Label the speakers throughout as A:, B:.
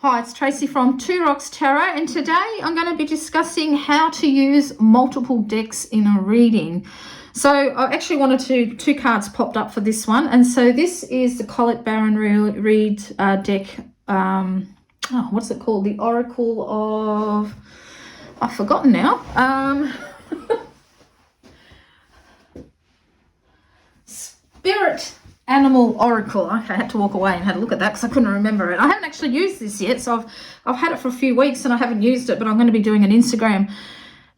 A: Hi, it's Tracy from Two Rocks Tarot, and today I'm going to be discussing how to use multiple decks in a reading. So I actually wanted two cards popped up for this one, and so this is the Colette Baron Reid deck. What's it called? The Oracle of... I've forgotten now. Spirit Animal Oracle. Okay, I had to walk away and had a look at that because I couldn't remember it. I haven't actually used this yet, so I've had it for a few weeks and I haven't used it, but I'm going to be doing an Instagram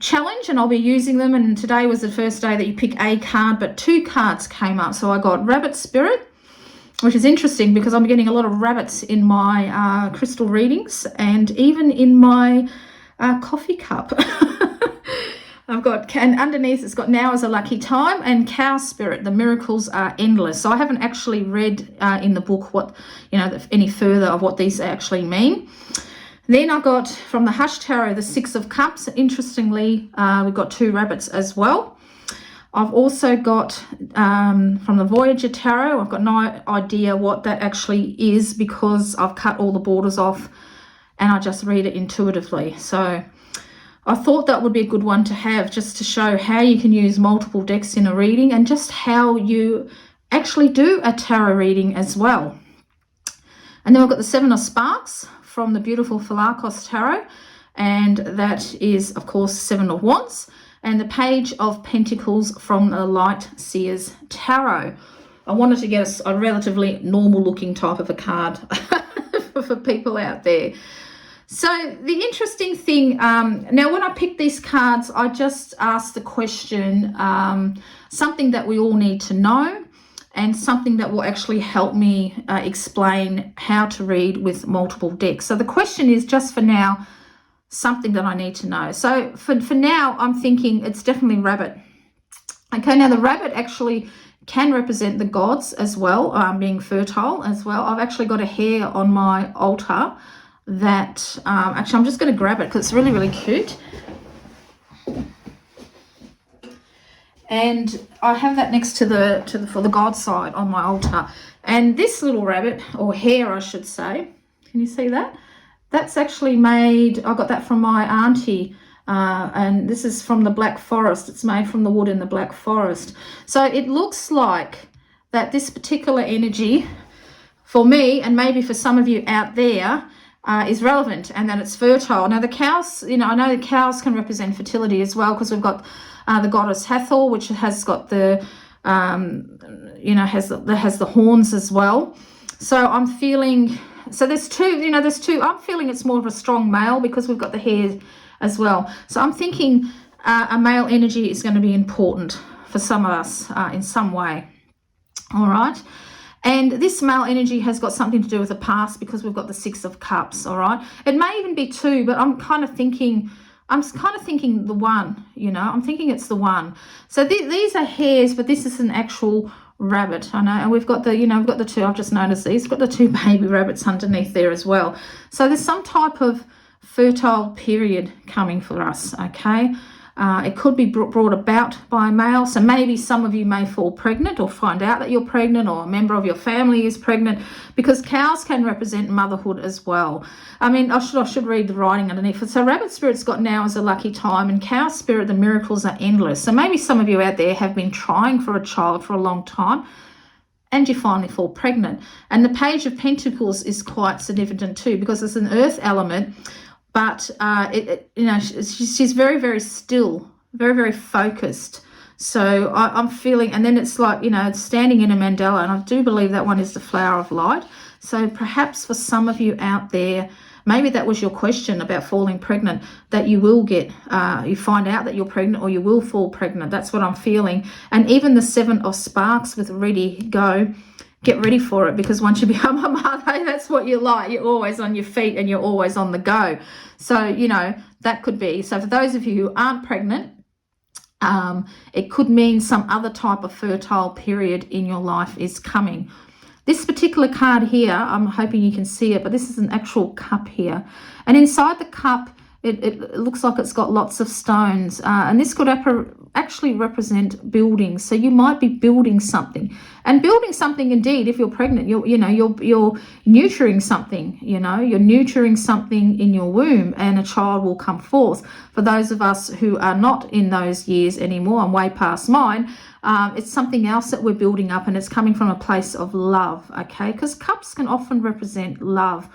A: challenge and I'll be using them. And today was the first day that you pick a card, but two cards came up. So I got Rabbit Spirit, which is interesting because I'm getting a lot of rabbits in my crystal readings and even in my coffee cup. I've got, and underneath it's got Now is a Lucky Time and Cow Spirit, the miracles are endless. So I haven't actually read in the book what, any further of what these actually mean. Then I got from the Hush Tarot, the Six of Cups. Interestingly, we've got two rabbits as well. I've also got from the Voyager Tarot, I've got no idea what that actually is because I've cut all the borders off and I just read it intuitively. So I thought that would be a good one to have just to show how you can use multiple decks in a reading and just how you actually do a tarot reading as well. And then we've got the Seven of Sparks from the beautiful Phylarchos Tarot, and that is, of course, Seven of Wands, and the Page of Pentacles from the Light Seers Tarot. I wanted to get a relatively normal looking type of a card for people out there. So the interesting thing, now when I picked these cards, I just asked the question, something that we all need to know and something that will actually help me explain how to read with multiple decks. So the question is just for now, something that I need to know. So for now, I'm thinking it's definitely rabbit. Okay, now the rabbit actually can represent the gods as well, being fertile as well. I've actually got a hare on my altar that actually I'm just going to grab it because it's really, really cute. And I have that next to for the God side on my altar. And this little rabbit, or hare I should say, can you see that? That's actually made, I got that from my auntie, and this is from the Black Forest. It's made from the wood in the Black Forest. So it looks like that this particular energy for me, and maybe for some of you out there, is relevant, and that it's fertile. Now the cows, I know the cows can represent fertility as well, because we've got the goddess Hathor, which has got the, has the horns as well. So I'm feeling, so there's two, I'm feeling it's more of a strong male because we've got the hair as well. So I'm thinking a male energy is going to be important for some of us in some way. All right. And this male energy has got something to do with the past because we've got the Six of Cups, all right? It may even be two, but I'm kind of thinking the one, I'm thinking it's the one. So these are hares, but this is an actual rabbit, I know. And we've got we've got the two, I've just noticed these, we've got the two baby rabbits underneath there as well. So there's some type of fertile period coming for us, okay? It could be brought about by a male, so maybe some of you may fall pregnant or find out that you're pregnant, or a member of your family is pregnant, because cows can represent motherhood as well. I mean, I should read the writing underneath. So Rabbit Spirit's got Now is a Lucky Time, and Cow Spirit, the miracles are endless. So maybe some of you out there have been trying for a child for a long time, and you finally fall pregnant. And the Page of Pentacles is quite significant too, because it's an earth element. But, she's very, very still, very, very focused. So I'm feeling, and then it's like, it's standing in a mandala, and I do believe that one is the Flower of Light. So perhaps for some of you out there, maybe that was your question about falling pregnant, that you will get, you find out that you're pregnant or you will fall pregnant. That's what I'm feeling. And even the Seven of Sparks with Ready, Go, get ready for it, because once you become a mother, that's what you're like. You're always on your feet and you're always on the go. So, that could be. So for those of you who aren't pregnant, it could mean some other type of fertile period in your life is coming. This particular card here, I'm hoping you can see it, but this is an actual cup here. And inside the cup It looks like it's got lots of stones, and this could actually represent buildings. So you might be building something, and building something indeed. If you're pregnant, you're nurturing something. You're nurturing something in your womb, and a child will come forth. For those of us who are not in those years anymore, I'm way past mine. It's something else that we're building up, and it's coming from a place of love. Okay, because cups can often represent love.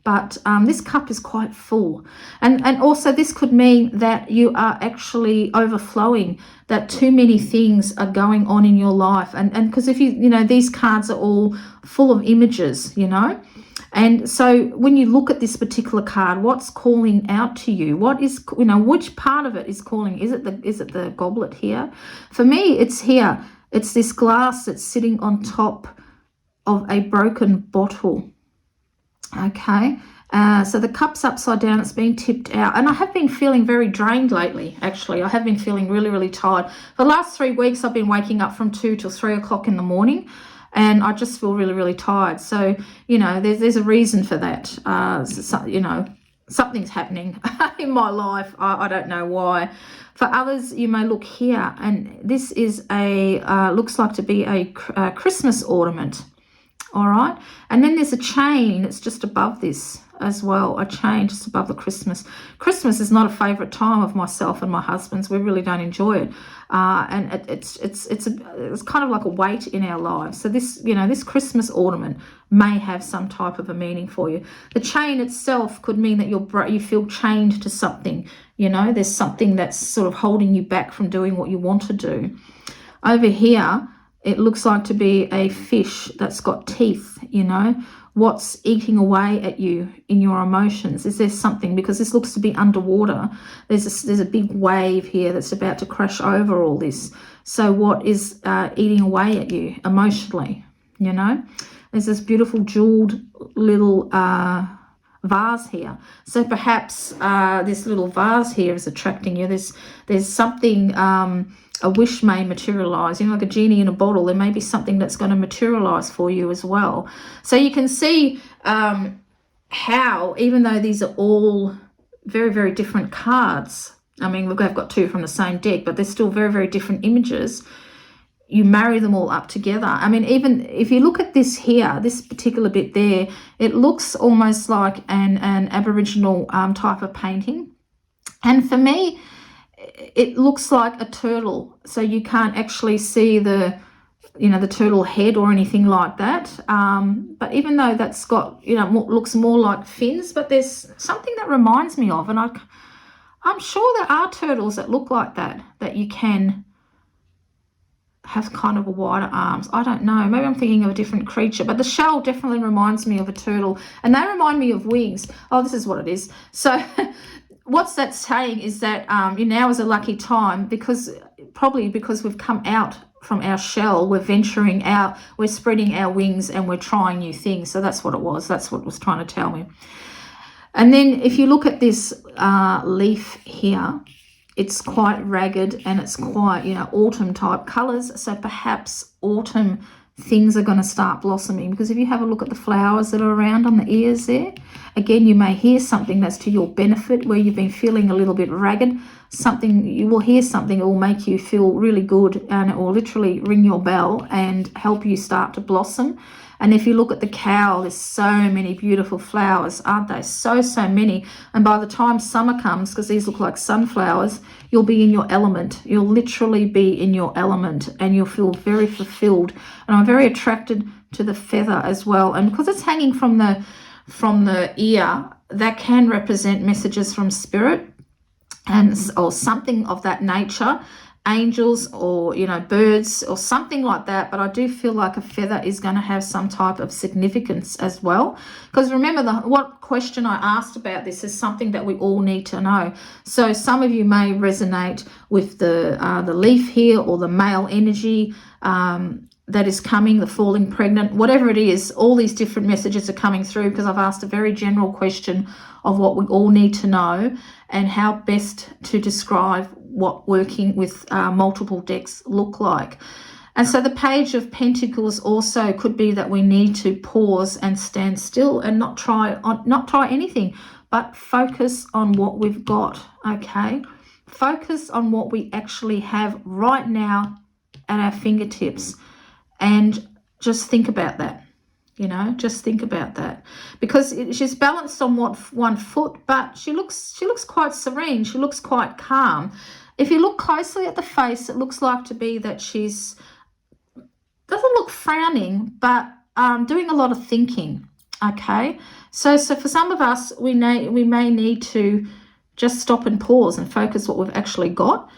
A: But this cup is quite full, and also this could mean that you are actually overflowing, that too many things are going on in your life, and because if these cards are all full of images, and so when you look at this particular card, what's calling out to you? What is, which part of it is calling? Is it the goblet here? For me, it's here. It's this glass that's sitting on top of a broken bottle. Okay, so the cup's upside down, it's being tipped out, and I have been feeling very drained lately. Actually, I have been feeling really, really tired. For the last 3 weeks, I've been waking up from 2 till 3 o'clock in the morning, and I just feel really, really tired. So, there's a reason for that. Something's happening in my life. I don't know why. For others, you may look here, and this is looks like to be a Christmas ornament. All right, and then there's a chain. It's just above this as well, a chain just above the Christmas. Christmas is not a favorite time of myself and my husband's. We really don't enjoy it, and it's kind of like a weight in our lives. So this this Christmas ornament may have some type of a meaning for you. The chain itself could mean that you feel chained to something. There's something that's sort of holding you back from doing what you want to do. Over here, it looks like to be a fish that's got teeth, What's eating away at you in your emotions? Is there something, because this looks to be underwater. There's a big wave here that's about to crash over all this. So what is eating away at you emotionally, There's this beautiful jeweled little vase here. So perhaps this little vase here is attracting you. There's something... a wish may materialize, like a genie in a bottle. There may be something that's going to materialize for you as well. So you can see how, even though these are all very, very different cards, I mean, we've got 2 from the same deck, but they're still very, very different images. You marry them all up together. I mean, even if you look at this here, this particular bit there, it looks almost like an Aboriginal type of painting. And for me, it looks like a turtle, so you can't actually see the turtle head or anything like that. But even though that's got, looks more like fins, but there's something that reminds me of, and I'm sure there are turtles that look like that you can have kind of a wider arms. I don't know. Maybe I'm thinking of a different creature, but the shell definitely reminds me of a turtle, and they remind me of wings. Oh, this is what it is. So what's that saying is that now is a lucky time, because we've come out from our shell, we're venturing out, we're spreading our wings, and we're trying new things. So that's what it was. That's what it was trying to tell me. And then if you look at this leaf here, it's quite ragged, and it's quite, autumn type colors. So perhaps autumn things are going to start blossoming, because if you have a look at the flowers that are around on the ears there, again, you may hear something that's to your benefit, where you've been feeling a little bit ragged. You will hear something that will make you feel really good, and it will literally ring your bell and help you start to blossom. And if you look at the cow, there's so many beautiful flowers, aren't they? So many. And by the time summer comes, because these look like sunflowers, you'll be in your element. You'll literally be in your element, and you'll feel very fulfilled. And I'm very attracted to the feather as well. And because it's hanging from the ear, that can represent messages from spirit or something of that nature. Angels or birds or something like that. But I do feel like a feather is going to have some type of significance as well, because remember, what question I asked about this is something that we all need to know. So some of you may resonate with the leaf here, or the male energy that is coming, the falling pregnant, whatever it is. All these different messages are coming through, because I've asked a very general question of what we all need to know, and how best to describe what working with multiple decks look like. And so the Page of Pentacles also could be that we need to pause and stand still and not try anything. but focus on what we've got, okay? Focus on what we actually have right now at our fingertips, and just think about that. You know, just think about that, because she's balanced on one foot, but she looks quite serene. She looks quite calm. If you look closely at the face, it looks like to be that she's doesn't look frowning, but doing a lot of thinking. Okay, so for some of us, we may need to just stop and pause and focus what we've actually got.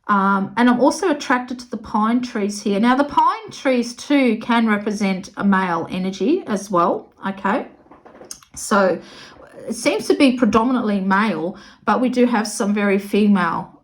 A: And I'm also attracted to the pine trees here. Now, the pine trees too can represent a male energy as well, okay? So it seems to be predominantly male, but we do have some very female,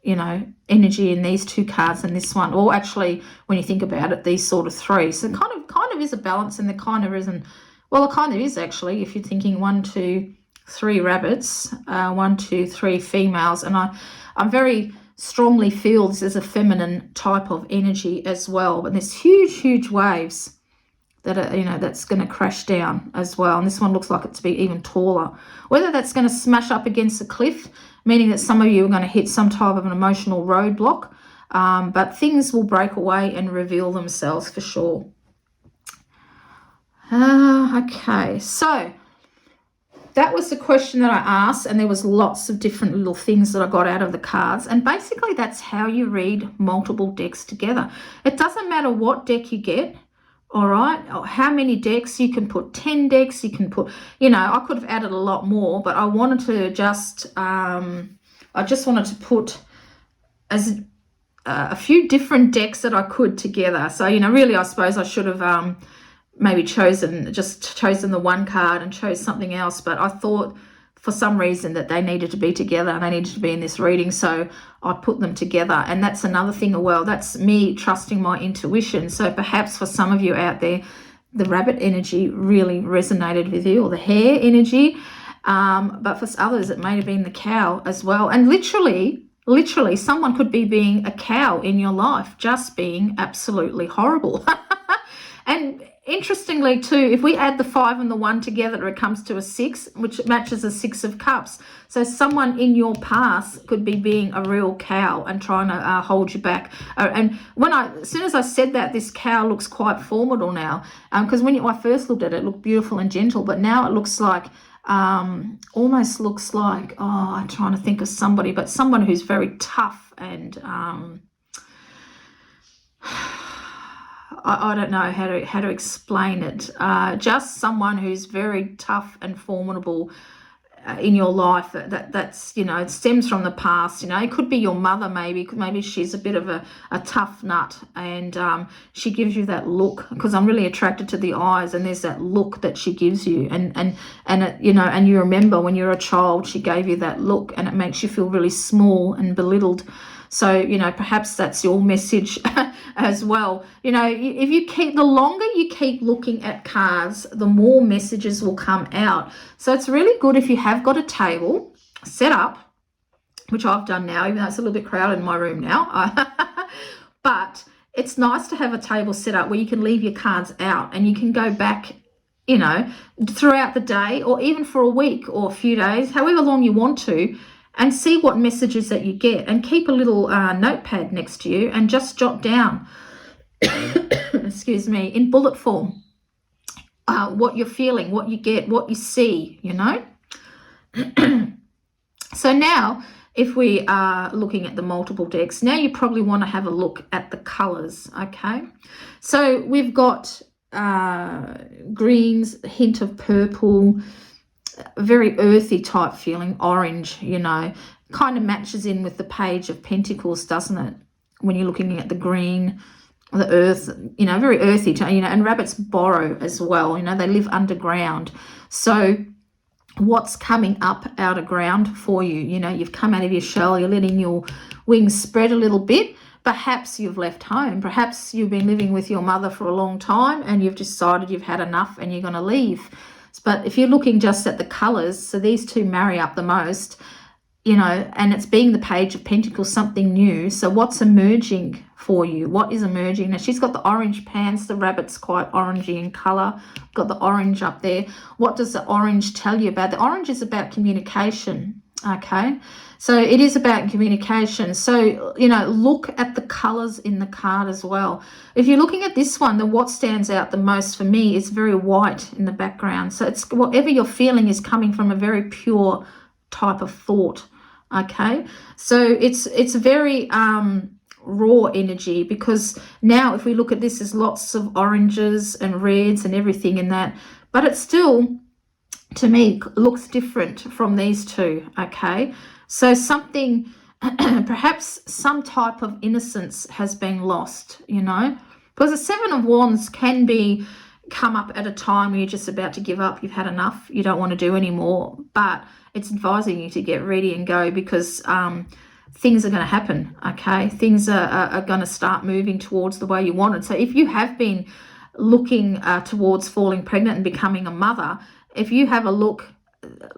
A: you know, energy in these two cards and this one. Or actually, when you think about it, these sort of three. So it kind of is a balance, and there kind of isn't. Well, it kind of is actually, if you're thinking 1, 2, 3 rabbits, 1, 2, 3 females, and I'm very strongly feel this is a feminine type of energy as well. But there's huge waves that are, you know, that's going to crash down as well. And this one looks like it to be even taller. Whether that's going to smash up against a cliff, meaning that some of you are going to hit some type of an emotional roadblock, but things will break away and reveal themselves for sure. Okay, so that was the question that I asked, and there was lots of different little things that I got out of the cards. And basically that's how you read multiple decks together. It doesn't matter what deck you get, all right, or how many decks. You can put 10 decks, you can put, you know, I could have added a lot more, but I wanted to just, I just wanted to put as a few different decks that I could together. So, you know, really I suppose I should have maybe chosen the one card and chose something else, but I thought for some reason that they needed to be together and they needed to be in this reading, so I put them together. And that's another thing as well, that's me trusting my intuition. So perhaps for some of you out there, the rabbit energy really resonated with you, or the hare energy, but for others it may have been the cow as well. And literally someone could be being a cow in your life, just being absolutely horrible. And interestingly too, if we add the 5 and the 1 together, it comes to a 6, which matches a 6 of cups. So someone in your past could be being a real cow and trying to hold you back. And as soon as I said that, this cow looks quite formidable now, because when I first looked at it, it looked beautiful and gentle, but now it looks like almost looks like, I'm trying to think of somebody, but someone who's very tough and I don't know how to explain it. Just someone who's very tough and formidable in your life. That's, you know, it stems from the past. You know, it could be your mother, maybe she's a bit of a tough nut, and she gives you that look, because I'm really attracted to the eyes, and there's that look that she gives you, and it, you know, and you remember when you're a child she gave you that look, and it makes you feel really small and belittled. So, you know, perhaps that's your message as well. You know, the longer you keep looking at cards, the more messages will come out. So it's really good if you have got a table set up, which I've done now, even though it's a little bit crowded in my room now. But it's nice to have a table set up where you can leave your cards out and you can go back, you know, throughout the day, or even for a week or a few days, however long you want to, and see what messages that you get, and keep a little notepad next to you and just jot down, excuse me, in bullet form, what you're feeling, what you get, what you see, you know. So now, if we are looking at the multiple decks, now you probably want to have a look at the colors, okay? So we've got greens, a hint of purple, very earthy type feeling, orange, you know, kind of matches in with the Page of Pentacles, doesn't it? When you're looking at the green, the earth, you know, very earthy, you know, and rabbits burrow as well, you know, they live underground. So what's coming up out of ground for you? You know, you've come out of your shell, you're letting your wings spread a little bit. Perhaps you've left home. Perhaps you've been living with your mother for a long time and you've decided you've had enough and you're going to leave. But if you're looking just at the colors, so these two marry up the most, you know, and it's being the Page of Pentacles, something new. So what's emerging for you? What is emerging? Now, she's got the orange pants. The rabbit's quite orangey in color. Got the orange up there. What does the orange tell you about? The orange is about communication, okay? So it is about communication. So, you know, look at the colors in the card as well. If you're looking at this one, then what stands out the most for me is very white in the background. So it's whatever you're feeling is coming from a very pure type of thought, okay? So it's very raw energy, because now if we look at this, there's lots of oranges and reds and everything in that, but it still, to me, looks different from these two, okay? So something, perhaps some type of innocence has been lost, you know, because the Seven of Wands can be come up at a time where you're just about to give up, you've had enough, you don't want to do anymore, but it's advising you to get ready and go, because things are going to happen, okay? Things are going to start moving towards the way you wanted. So if you have been looking towards falling pregnant and becoming a mother, if you have a look,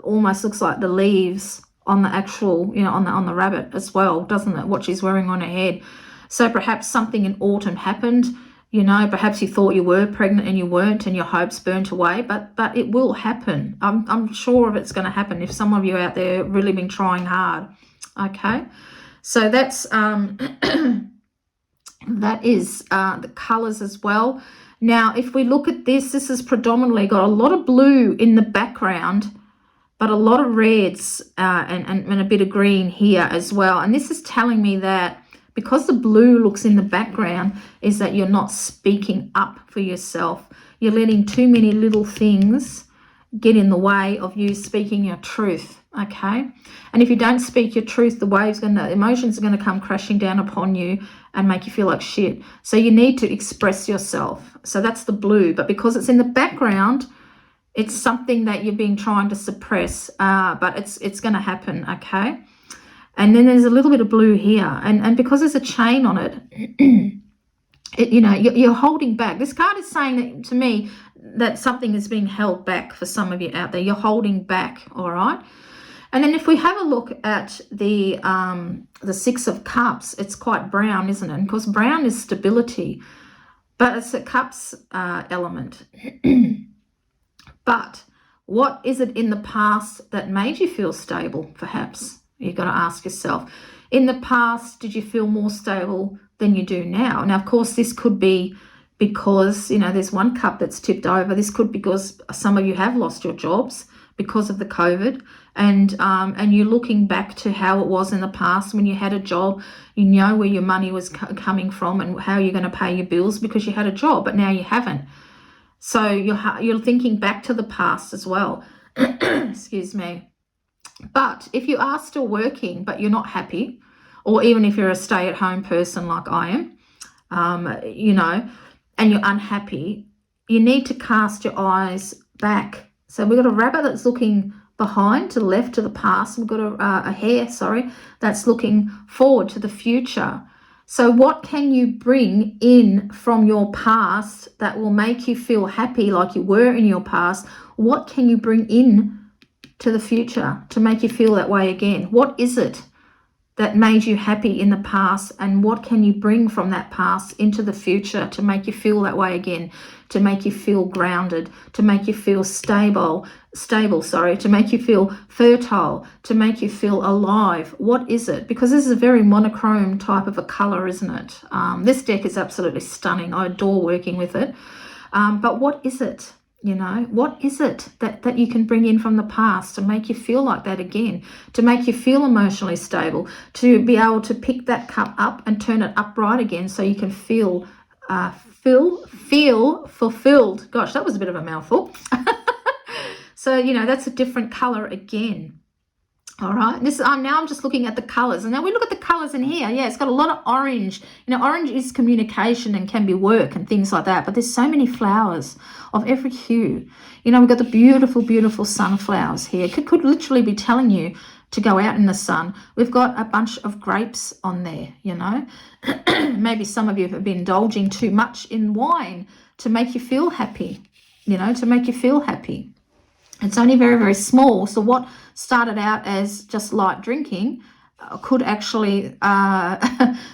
A: almost looks like the leaves on the actual, you know, on the rabbit as well, doesn't it? What she's wearing on her head. So perhaps something in autumn happened, you know, perhaps you thought you were pregnant and you weren't, and your hopes burnt away, but it will happen. I'm sure of it's going to happen if some of you out there have really been trying hard, okay? So that's that is the colors as well. Now, if we look at this, this has predominantly got a lot of blue in the background, but a lot of reds and a bit of green here as well. And this is telling me that because the blue looks in the background, is that you're not speaking up for yourself. You're letting too many little things get in the way of you speaking your truth, okay? And if you don't speak your truth, the emotions are going to come crashing down upon you and make you feel like shit. So you need to express yourself. So that's the blue, but because it's in the background, it's something that you've been trying to suppress, but it's going to happen, okay? And then there's a little bit of blue here, and because there's a chain on it, you know, you're holding back. This card is saying that, to me, that something is being held back for some of you out there. You're holding back, all right? And then if we have a look at the Six of Cups, it's quite brown, isn't it? And of course, brown is stability, but it's a cups element. But what is it in the past that made you feel stable, perhaps? You've got to ask yourself. In the past, did you feel more stable than you do now? Now, of course, this could be because, you know, there's one cup that's tipped over. This could be because some of you have lost your jobs because of the COVID, and you're looking back to how it was in the past when you had a job. You know where your money was coming from and how you're going to pay your bills because you had a job, but now you haven't. So you're thinking back to the past as well. Excuse me. But if you are still working but you're not happy, or even if you're a stay-at-home person like I am, you know, and you're unhappy, you need to cast your eyes back. So we've got a rabbit that's looking behind to the left to the past. We've got a hare, that's looking forward to the future. So what can you bring in from your past that will make you feel happy like you were in your past? What can you bring in to the future to make you feel that way again? What is it that made you happy in the past, and what can you bring from that past into the future to make you feel that way again, to make you feel grounded, to make you feel stable, to make you feel fertile, to make you feel alive? What is it? Because this is a very monochrome type of a color, isn't it? This deck is absolutely stunning. I adore working with it. But what is it? You know, what is it that you can bring in from the past to make you feel like that again, to make you feel emotionally stable, to be able to pick that cup up and turn it upright again so you can feel fulfilled. Gosh, that was a bit of a mouthful. So, you know, that's a different color again. All right, this now I'm just looking at the colors, and now we look at the colors in here. Yeah, it's got a lot of orange. You know, orange is communication and can be work and things like that, but there's so many flowers of every hue. You know, we've got the beautiful, beautiful sunflowers here. Could literally be telling you to go out in the sun. We've got a bunch of grapes on there, you know. Maybe some of you have been indulging too much in wine to make you feel happy, you know, to make you feel happy. It's only very, very small. So what started out as just light drinking could actually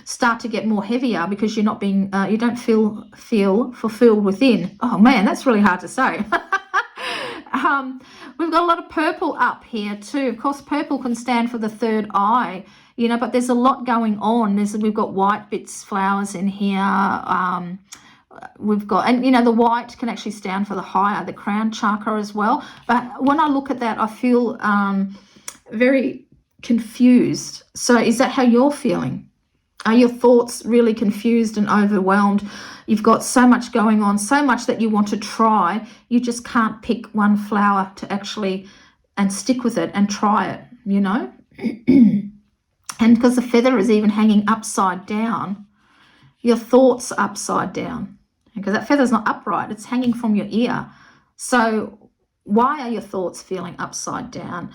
A: start to get more heavier because you're not being, you don't feel fulfilled within. Oh man, that's really hard to say. We've got a lot of purple up here too. Of course, purple can stand for the third eye, you know, but there's a lot going on. We've got white bits, flowers in here. We've got, and you know, the white can actually stand for the higher, the crown chakra as well. But when I look at that, I feel very confused. So is that how you're feeling? Are your thoughts really confused and overwhelmed? You've got so much going on, so much that you want to try. You just can't pick one flower to actually and stick with it and try it, you know? And because the feather is even hanging upside down, your thoughts are upside down. Because that feather's not upright, it's hanging from your ear. So why are your thoughts feeling upside down?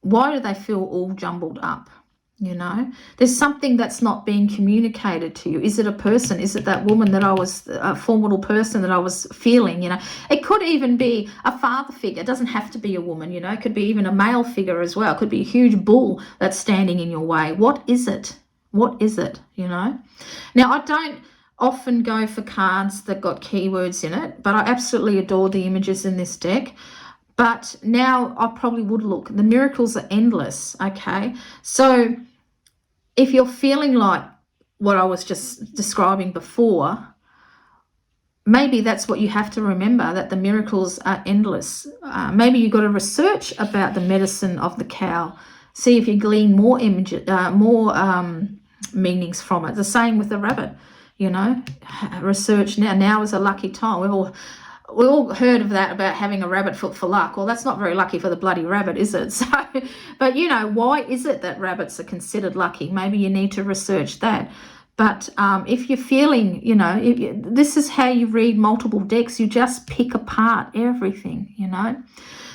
A: Why do they feel all jumbled up? You know, there's something that's not being communicated to you. Is it a person? Is it that woman that I was, a formidable person that I was feeling? You know, it could even be a father figure. It doesn't have to be a woman, you know, it could be even a male figure as well. It could be a huge bull that's standing in your way. What is it? What is it? You know, now I don't often go for cards that got keywords in it, but I absolutely adore the images in this deck. But now I probably would look. The miracles are endless, okay? So if you're feeling like what I was just describing before, maybe that's what you have to remember, that the miracles are endless. Maybe you've got to research about the medicine of the cow. See if you glean more images, meanings from it. The same with the rabbit, you know. Research now. Now is a lucky time. We all heard of that about having a rabbit foot for luck. Well, that's not very lucky for the bloody rabbit, is it? So, but you know, why is it that rabbits are considered lucky? Maybe you need to research that. But if you're feeling, you know, this is how you read multiple decks. You just pick apart everything, you know.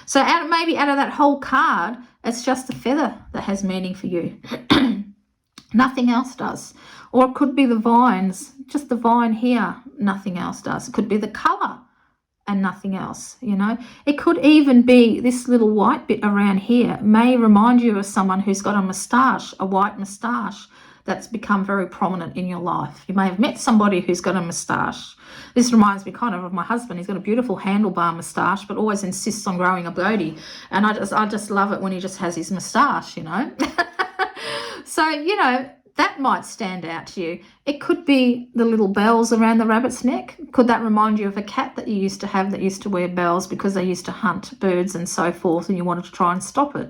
A: So maybe out of that whole card, it's just a feather that has meaning for you. Nothing else does. Or it could be the vines, just the vine here, nothing else does. It could be the colour and nothing else, you know. It could even be this little white bit around here may remind you of someone who's got a moustache, a white moustache that's become very prominent in your life. You may have met somebody who's got a moustache. This reminds me kind of my husband. He's got a beautiful handlebar moustache, but always insists on growing a goatee. And I just love it when he just has his moustache, you know. So, you know, that might stand out to you. It could be the little bells around the rabbit's neck. Could that remind you of a cat that you used to have that used to wear bells because they used to hunt birds and so forth and you wanted to try and stop it?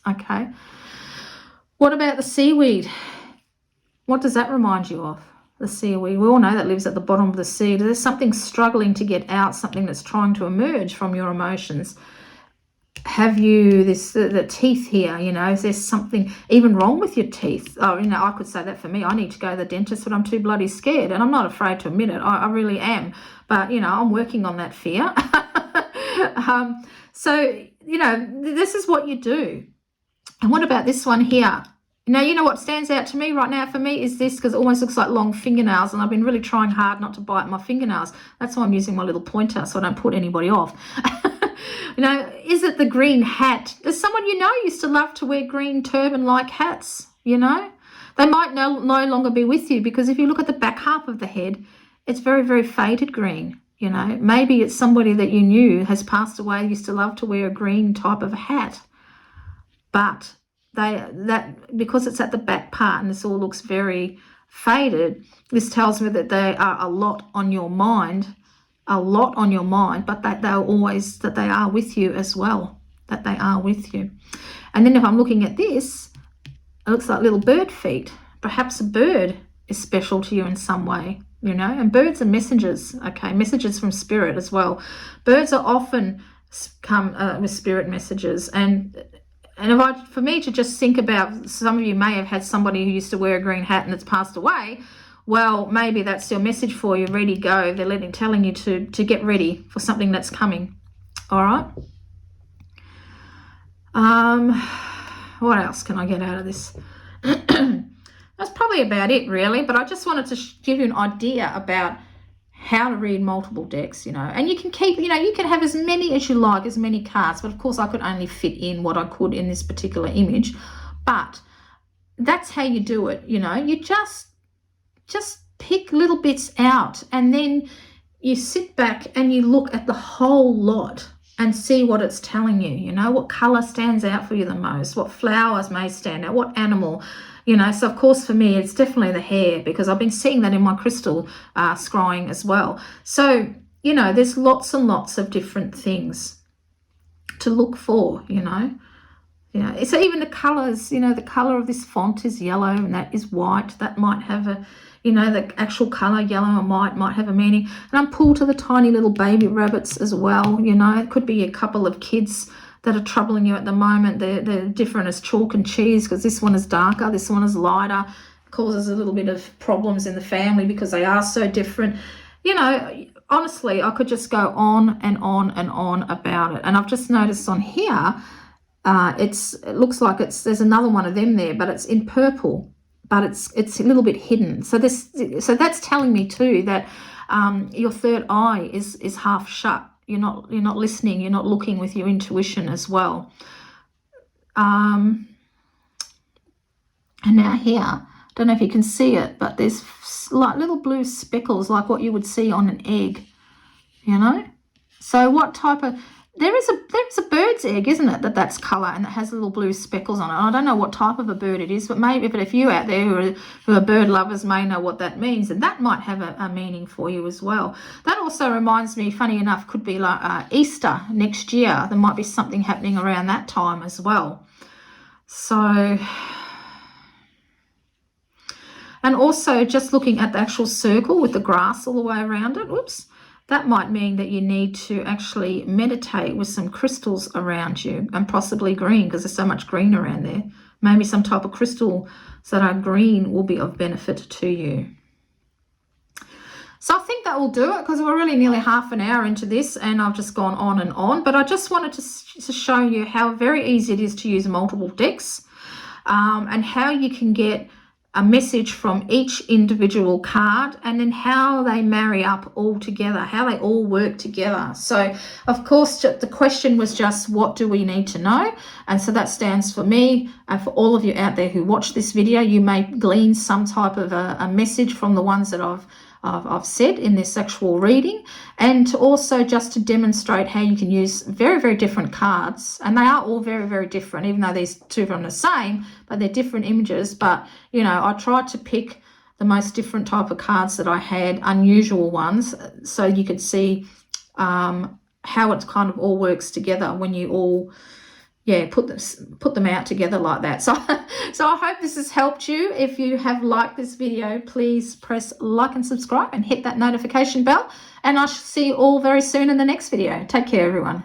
A: Okay. What about the seaweed? What does that remind you of? The seaweed. We all know that lives at the bottom of the sea. There's something struggling to get out, something that's trying to emerge from your emotions. Have you the teeth here, you know, is there something even wrong with your teeth? Oh, you know, I could say that for me. I need to go to the dentist, but I'm too bloody scared, and I'm not afraid to admit it. I really am, but you know, I'm working on that fear. So you know, this is what you do. And what about this one here? Now, you know what stands out to me right now for me is this, because it almost looks like long fingernails, and I've been really trying hard not to bite my fingernails. That's why I'm using my little pointer so I don't put anybody off. You know, is it the green hat? There's someone you know used to love to wear green turban-like hats, you know. They might no longer be with you, because if you look at the back half of the head, it's very, very faded green, you know. Maybe it's somebody that you knew has passed away, used to love to wear a green type of hat. But because it's at the back part and this all looks very faded, this tells me that they are a lot on your mind, but that they are with you as well, that they are with you. And then if I'm looking at this, it looks like little bird feet. Perhaps a bird is special to you in some way, you know. And birds are messengers, okay, messages from spirit as well. Birds are often come with spirit messages. And for me to just think about, some of you may have had somebody who used to wear a green hat and it's passed away. Well, maybe that's your message for you. Ready, go. They're telling you to get ready for something that's coming. All right. What else can I get out of this? That's probably about it, really. But I just wanted to give you an idea about how to read multiple decks, you know. And you can keep, you know, you can have as many as you like, as many cards. But of course, I could only fit in what I could in this particular image. But that's how you do it. You know, you just pick little bits out, and then you sit back and you look at the whole lot and see what it's telling you. You know, what color stands out for you the most, what flowers may stand out, what animal, you know. So of course for me it's definitely the hare, because I've been seeing that in my crystal scrying as well. So, you know, there's lots and lots of different things to look for, you know. Yeah, so even the colors, you know, the color of this font is yellow and that is white. That might have a, you know, the actual color yellow and white might have a meaning. And I'm pulled to the tiny little baby rabbits as well. You know, it could be a couple of kids that are troubling you at the moment. They're different as chalk and cheese, because this one is darker, this one is lighter. It causes a little bit of problems in the family because they are so different. You know, honestly, I could just go on and on and on about it. And I've just noticed on here, it looks like there's another one of them there, but it's in purple, but it's a little bit hidden. So that's telling me too that your third eye is half shut. You're not listening. You're not looking with your intuition as well. And now here, I don't know if you can see it, but there's like little blue speckles, like what you would see on an egg. You know. So what type of there's a bird's egg, isn't it, that's colour and it has little blue speckles on it. I don't know what type of a bird it is, but maybe if you out there who are bird lovers may know what that means, and that might have a meaning for you as well. That also reminds me, funny enough, could be like Easter next year. There might be something happening around that time as well. So, and also just looking at the actual circle with the grass all the way around it, whoops, that might mean that you need to actually meditate with some crystals around you, and possibly green, because there's so much green around there. Maybe some type of crystals that are green will be of benefit to you. So I think that will do it, because we're really nearly half an hour into this and I've just gone on and on. But I just wanted to show you how very easy it is to use multiple decks, and how you can get a message from each individual card, and then how they marry up all together, how they all work together. So of course the question was just, what do we need to know? And so that stands for me, and for all of you out there who watch this video, you may glean some type of a message from the ones that I've said in this actual reading, and to also just to demonstrate how you can use very, very different cards. And they are all very, very different, even though these two are the same, but they're different images. But, you know, I tried to pick the most different type of cards that I had, unusual ones, so you could see how it kind of all works together when you all put them out together like that. So I hope this has helped you. If you have liked this video, please press like and subscribe and hit that notification bell, and I shall see you all very soon in the next video. Take care, everyone.